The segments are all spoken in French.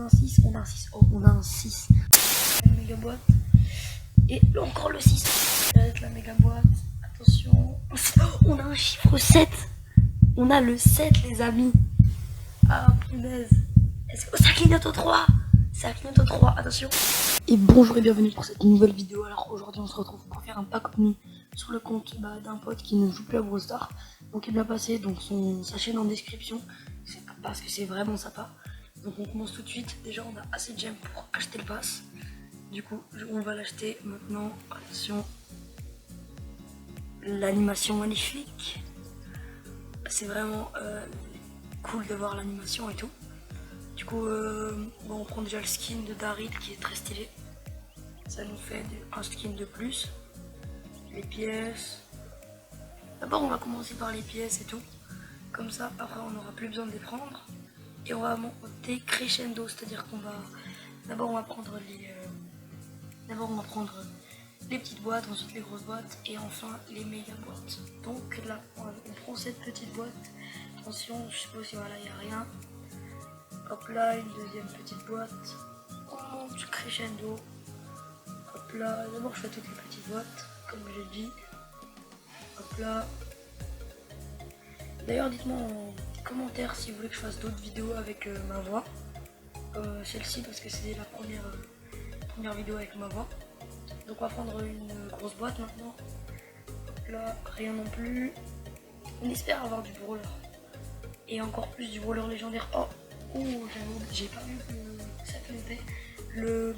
un 6, on a un 6. Oh, on a un 6. Une méga boîte. Et là encore le 6. Avec la méga boîte. Attention. On a un chiffre 7. On a le 7, les amis. Ah, punaise. Ça clignote au 3. Ça clignote au 3. Attention. Et bonjour et bienvenue pour cette nouvelle vidéo. Alors aujourd'hui, on se retrouve pour faire un pack opening sur le compte d'un pote qui ne joue plus à Brawl Stars. Donc il m'a passé sa chaîne en description. Parce que c'est vraiment sympa. Donc on commence tout de suite. Déjà, on a assez de gemmes pour acheter le pass. Du coup, on va l'acheter maintenant. Attention. L'animation magnifique. C'est vraiment cool de voir l'animation et tout. Du coup, bon, on prend déjà le skin de Daryl qui est très stylé. Ça nous fait un skin de plus. Les pièces. D'abord, on va commencer par les pièces et tout. Comme ça, après, on n'aura plus besoin de les prendre. Et on va monter crescendo, c'est-à-dire qu'on va... D'abord, on va prendre les petites boîtes, ensuite les grosses boîtes et enfin les méga boîtes. Donc là, on prend cette petite boîte. Attention, je suppose que voilà, il n'y a rien. Hop là, une deuxième petite boîte. On monte crescendo. Hop là, d'abord je fais toutes les petites boîtes, comme j'ai dit. Hop là. D'ailleurs, dites-moi en commentaire si vous voulez que je fasse d'autres vidéos avec ma voix. Celle-ci parce que c'est la première vidéo avec ma voix. Donc on va prendre une grosse boîte maintenant. Hop là, rien non plus. On espère avoir du brawler. Et encore plus du brawler légendaire. Oh, j'ai pas vu que ça clignotait. Le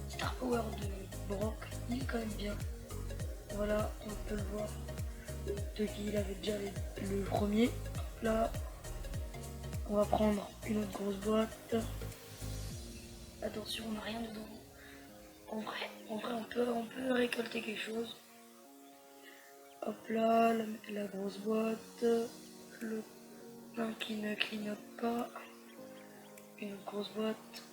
Star Power de Brock, il est quand même bien. Voilà, on peut le voir. De qui il avait déjà le premier. Là, on va prendre une autre grosse boîte. Attention, on n'a rien dedans. En vrai, on peut récolter quelque chose. Hop là, la grosse boîte. Un qui ne clignote pas. Une autre grosse boîte.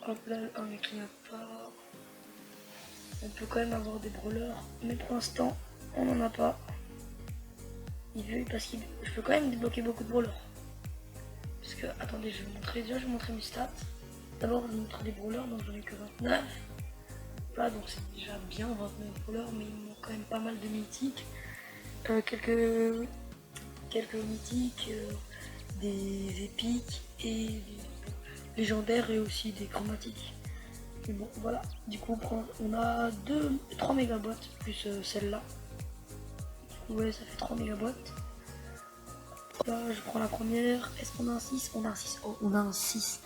Hop là, un ne clignote pas. On peut quand même avoir des brawlers, mais pour l'instant, on n'en a pas. Parce que je peux quand même débloquer beaucoup de brawlers. Parce que, attendez, je vais vous montrer mes stats. D'abord, je vous montre les brawlers, donc j'en ai que 29. Là, donc c'est déjà bien 29 brawlers, mais il me manque quand même pas mal de mythiques. Quelques mythiques, des épiques et des légendaires et aussi des chromatiques. Mais bon, voilà, du coup on a 3 mégabots plus celle-là. Ouais, ça fait 3 mégabots. Là, je prends la première. Est-ce qu'on a un 6? On a un 6. Oh, on a un 6.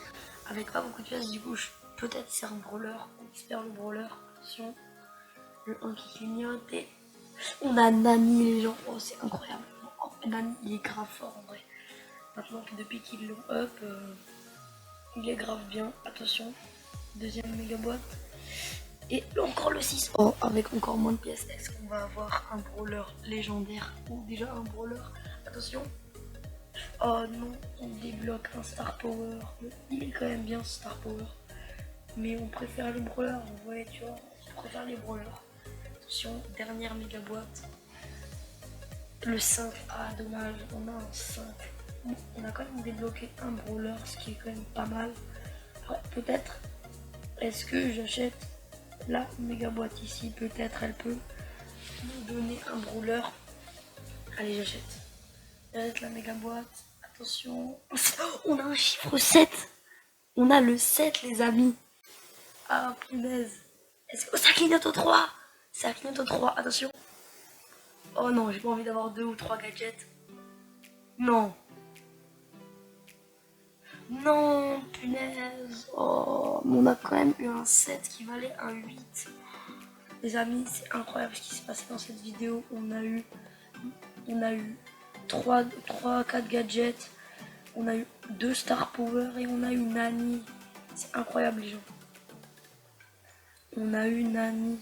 Avec pas beaucoup de pièces, du coup, peut-être c'est un brawler. On espère le brawler. Attention. Le 1 qui clignote. Et on a Nani, les gens. Oh, c'est incroyable. Oh, Nani, il est grave fort en vrai. Maintenant que depuis qu'ils l'ont up, il est grave bien. Attention. Deuxième méga boîte. Et encore le 6. Oh, avec encore moins de pièces. Est-ce qu'on va avoir un brawler légendaire ou déjà un brawler? Attention. Oh non, on débloque un Star Power. Il est quand même bien ce Star Power. Mais on préfère les brawlers. Ouais, tu vois, on préfère les brawlers. Attention, dernière méga boîte. Le 5. Ah, dommage, on a un 5. On a quand même débloqué un brawler, ce qui est quand même pas mal. Ouais, peut-être. Est-ce que j'achète la méga boîte ici? Peut-être elle peut nous donner un brawler. Allez, j'achète. J'achète la méga boîte. Attention. On a un chiffre 7. On a le 7, les amis. Ah, punaise. Ça clignote au 3. Ça clignote au 3. Attention. Oh non, j'ai pas envie d'avoir 2 ou 3 gadgets. Non. Non, punaise. Oh, mais on a quand même eu un 7 qui valait un 8. Les amis, c'est incroyable ce qui s'est passé dans cette vidéo. On a eu 4 gadgets. On a eu 2 Star Power et on a eu Nani. C'est incroyable, les gens. On a eu Nani.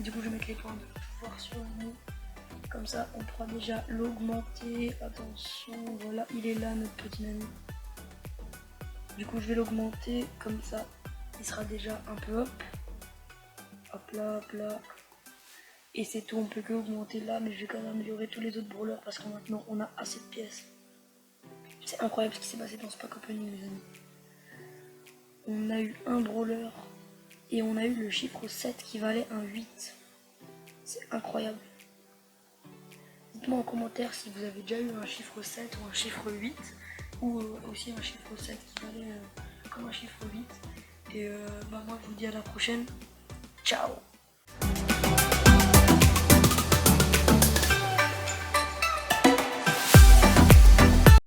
Du coup, je vais mettre les points de pouvoir sur nous. Comme ça, on pourra déjà l'augmenter. Attention, voilà, il est là, notre petit Nani. Du coup, je vais l'augmenter. Comme ça, il sera déjà un peu hop. Hop là, hop là. Et c'est tout, on peut que augmenter là, mais je vais quand même améliorer tous les autres brawlers parce que maintenant, on a assez de pièces. C'est incroyable ce qui s'est passé dans ce pack opening, les amis. On a eu un brawler et on a eu le chiffre 7 qui valait un 8. C'est incroyable. Dites-moi en commentaire si vous avez déjà eu un chiffre 7 ou un chiffre 8 ou aussi un chiffre 7 qui valait comme un chiffre 8. Et moi je vous dis à la prochaine. Ciao.